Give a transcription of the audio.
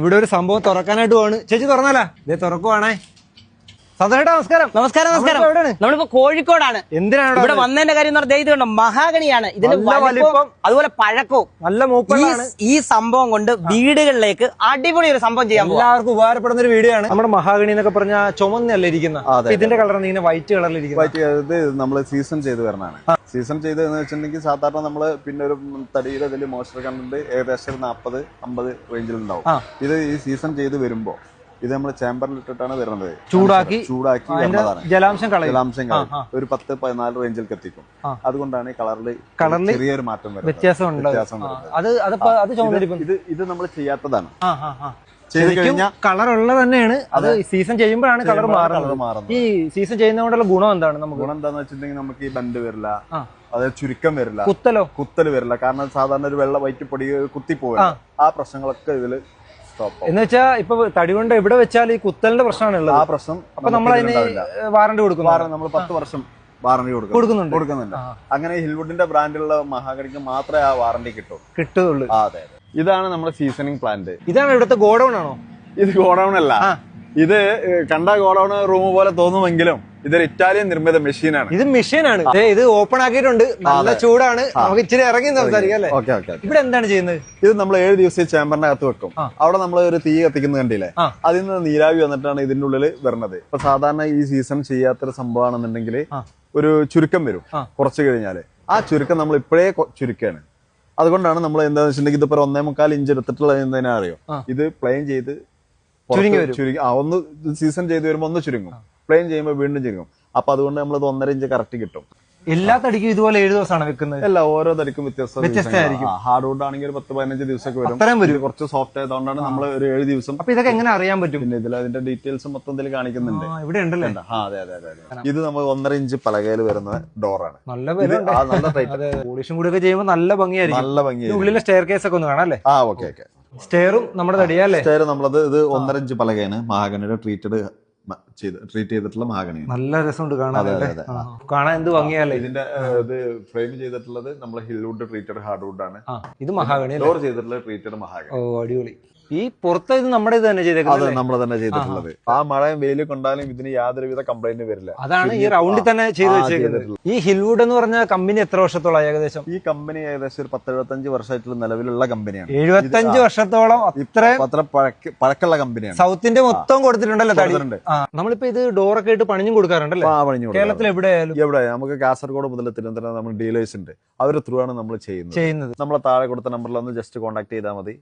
ഇവിടെ ഒരു സംഭവം തുറക്കാനായിട്ട് പോവാണ്. ചേച്ചി തുറന്നാലാ? ഇതേ തുറക്കുവാണേ. സദാചേട്ടാ നമസ്കാരം. നമസ്കാരം. എവിടെയാണ്? നമ്മളിപ്പോ കോഴിക്കോടാണ്. എന്തിനാണ് ഇവിടെ വന്നതിന്റെ കാര്യം എന്ന് പറഞ്ഞാൽ ഇത് കണ്ടോ, മഹാഗണിയാണ്. ഇതിന് വലിപ്പം അതുപോലെ പഴക്കവും നല്ല മൂപ്പാണ്. ഈ സംഭവം കൊണ്ട് വീടുകളിലേക്ക് അടിപൊളി ഒരു സംഭവം ചെയ്യാൻ എല്ലാവർക്കും ഉപകാരപ്പെടുന്ന ഒരു വീഡിയോ ആണ്. നമ്മുടെ മഹാഗണി എന്നൊക്കെ പറഞ്ഞാൽ ചുമന്നല്ല ഇരിക്കുന്ന, ഇതിന്റെ കളർ ഇങ്ങനെ വൈറ്റ് കളറിലിരിക്കുന്നത്. വൈറ്റ് ഇത് നമ്മള് സീസൺ ചെയ്ത് വരണതാണ്. സീസൺ ചെയ്ത് എന്ന് വെച്ചിട്ടുണ്ടെങ്കിൽ സാധാരണ നമ്മള് പിന്നെ ഒരു തടിയുടെ ഇതിൽ മോയ്സ്ചർ കണ്ടന്റ് ഏകദേശം 40-50 റേഞ്ചിലുണ്ടാവും. ഇത് ഈ സീസൺ ചെയ്ത് വരുമ്പോ ഇത് നമ്മൾ ചേമ്പറിൽ ഇട്ടിട്ടാണ് വരുന്നത്. ചൂടാക്കി ജലാംശം കളയും ഒരു 10-14 റേഞ്ചിലേക്ക് എത്തിക്കും. അതുകൊണ്ടാണ് കളറിൽ ചെറിയൊരു മാറ്റം വരുന്നത്, വ്യത്യാസം വരുന്നത്. ഇത് നമ്മൾ ചെയ്യാത്തതാണ്. കളർ ഉള്ളത് തന്നെയാണ്. അത് സീസൺ ചെയ്യുമ്പോഴാണ് കളർ മാറുന്നത്. ഈ സീസൺ ചെയ്യുന്നതുകൊണ്ടുള്ള ഗുണം എന്താണ്? നമുക്ക് ഗുണം എന്താന്ന് വെച്ചിട്ടുണ്ടെങ്കിൽ നമുക്ക് ഈ ബണ്ട് വരില്ല, അതായത് ചുരുക്കം വരില്ല, കുത്തല് വരില്ല. കാരണം സാധാരണ ഒരു വെള്ള വൈറ്റ് പൊടി കുത്തിപ്പോവില്ല. ആ പ്രശ്നങ്ങളൊക്കെ ഇതില് എന്ന് വെച്ചാൽ ഇപ്പൊ തടി കൊണ്ട് എവിടെ വെച്ചാൽ ഈ കുത്തലിന്റെ പ്രശ്നമാണുള്ളത്. ആ പ്രശ്നം അപ്പൊ നമ്മൾ അതിന് വാറണ്ടി കൊടുക്കുന്നു. നമ്മൾ 10 വർഷം വാറണ്ടി കൊടുക്കുന്നുണ്ട്. അങ്ങനെ ഹിൽവുഡിന്റെ ബ്രാൻഡിലുള്ള മഹാഗണിക്ക് മാത്രമേ ആ വാറണ്ടി കിട്ടുള്ളൂ. അതെ, ഇതാണ് നമ്മുടെ സീസണിങ് പ്ലാന്റ്. ഇതാണ് ഇവിടുത്തെ ഗോഡൌൺ ആണോ? ഇത് ഗോഡൌൺ അല്ല. ഇത് കണ്ട ഗോഡൌൺ റൂം പോലെ തോന്നുമെങ്കിലും ഇതൊരു ഇറ്റാലിയൻ നിർമ്മിത മെഷീനാണ്. ഇത് മെഷീനാണ്. ഇത് ഓപ്പൺ ആക്കിയിട്ടുണ്ട്. നല്ല ചൂടാണ്. നമുക്ക് ഇച്ചിരി ഇറങ്ങി സംസാരിക്കാം അല്ലേ? ഇവിടെ എന്താണ് ചെയ്യുന്നത്? ഇത് നമ്മൾ 7 ദിവസം ചേമ്പറിന്റെ അകത്ത് വെക്കും. അവിടെ നമ്മൾ ഒരു തീ കത്തിക്കുന്ന കണ്ടില്ലേ, അതിൽ നിന്ന് നീരാവി വന്നിട്ടാണ് ഇതിന്റെ ഉള്ളിൽ വരുന്നത്. ഇപ്പൊ സാധാരണ ഈ സീസൺ ചെയ്യാത്തൊരു സംഭവമാണെന്നുണ്ടെങ്കിൽ ഒരു ചുരുക്കം വരും കുറച്ച് കഴിഞ്ഞാല്. ആ ചുരുക്കം നമ്മൾ ഇപ്പോഴേ ചുരുക്കാണ്. അതുകൊണ്ടാണ് നമ്മൾ എന്താണെന്ന് വെച്ചിട്ടുണ്ടെങ്കിൽ ഇതിപ്പോ 1.25 ഇഞ്ച് എടുത്തിട്ടുള്ളത് എന്തിനാ അറിയോ? ഇത് പ്ലെയിൻ ചെയ്ത് ഒന്ന് സീസൺ ചെയ്ത് വരുമ്പോ ഒന്ന് ചുരുങ്ങും, പ്ലെയിൻ ചെയ്യുമ്പോൾ വീണ്ടും ചുരുങ്ങും. അപ്പൊ അതുകൊണ്ട് നമ്മളത് 1.5 ഇഞ്ച് കറക്റ്റ് കിട്ടും. എല്ലാ തടിക്കും ഇതുപോലെ 7 ദിവസമാണ് വെക്കുന്നത്? അല്ല, ഓരോ തടിക്കും വ്യത്യസ്തമായിരിക്കും. ഹാർഡ് വുഡ് ആണെങ്കിൽ ഒരു 10-15 ദിവസമൊക്കെ വരും. കുറച്ച് സോഫ്റ്റ് ആയതുകൊണ്ടാണ് നമ്മൾ ഒരു 7 ദിവസം. അപ്പൊ ഇതൊക്കെ എങ്ങനെ അറിയാൻ പറ്റും? പിന്നെ ഇതിൽ അതിന്റെ ഡീറ്റെയിൽസ് മൊത്തം ഇതിൽ കാണിക്കുന്നുണ്ട്. ഇവിടെ ഉണ്ടല്ലേ? അതെ. ഇത് നമ്മൾ 1.5 ഇഞ്ച് പലകയിൽ വരുന്ന ഡോറാണ്. നല്ല പോളിഷും കൂടി ഒക്കെ ചെയ്യുമ്പോൾ നല്ല ഭംഗിയായിരിക്കും. നല്ല ഭംഗിയായിരിക്കും. ഉള്ളിലെ സ്റ്റെയർ കേസ് ഒക്കെ ഒന്ന് കാണാം അല്ലേ? ഓക്കെ. സ്റ്റെയറും നമ്മുടെ തടിയല്ലേ? സ്റ്റെയർ നമ്മളത് ഇത് 1.5 ഇഞ്ച് പലകയാണ്. മഹാഗണിയുടെ ട്രീറ്റ് ചെയ്തിട്ടുള്ള മഹാഗണി. നല്ല രസമുണ്ട് കാണാൻ. എന്ത് ഭംഗിയല്ലേ? ഇതിന്റെ ഇത് ഫ്രെയിം ചെയ്തിട്ടുള്ളത് നമ്മൾ ഹിൽവുഡ് ട്രീറ്റഡ് ഹാർഡ് വുഡ് ആണ്. ഇത് മഹാഗണി. ഡോർ ചെയ്തിട്ടുള്ളത് ട്രീറ്റഡ് മഹാഗണി. ഓ, അടിപൊളി. ഈ പുറത്ത് ഇത് നമ്മുടെ ഇത് തന്നെ ചെയ്തേക്കുന്നത്? നമ്മൾ തന്നെ ചെയ്തിട്ടുള്ളത്. ആ മഴയും വെയിലും കൊണ്ടാലും ഇതിന് യാതൊരുവിധ കംപ്ലൈന്റ് വരില്ല. അതാണ് ഈ റൗണ്ടിൽ തന്നെ ചെയ്ത് വെച്ചേക്കുന്നത്. ഈ ഹിൽവുഡ് എന്ന് പറഞ്ഞ കമ്പനി എത്ര വർഷത്തോളം ഏകദേശം? ഈ കമ്പനി ഏകദേശം ഒരു 10-75 വർഷമായിട്ടുള്ള നിലവിലുള്ള കമ്പനിയാണ്. 75 വർഷത്തോളം അത്ര പഴക്കമുള്ള കമ്പനിയാണ്. സൗത്തിന്റെ മൊത്തം കൊടുത്തിട്ടുണ്ടല്ലോ തടി. നമ്മളിപ്പോ ഇത് ഡോറൊക്കെ ഇട്ട് പണിഞ്ഞും കൊടുക്കാറുണ്ടല്ലേ? കേരളത്തിൽ എവിടെ നമുക്ക് കാസർഗോഡ് മുതൽ തിരുവനന്തപുരം നമ്മൾ ഡീലേഴ്സ് ഉണ്ട്. അവർ ത്രൂ ആണ് നമ്മൾ ചെയ്യുന്നത്. നമ്മളെ താഴെ കൊടുത്ത നമ്പറിൽ ഒന്ന് ജസ്റ്റ് കോൺടാക്ട് ചെയ്താൽ മതി.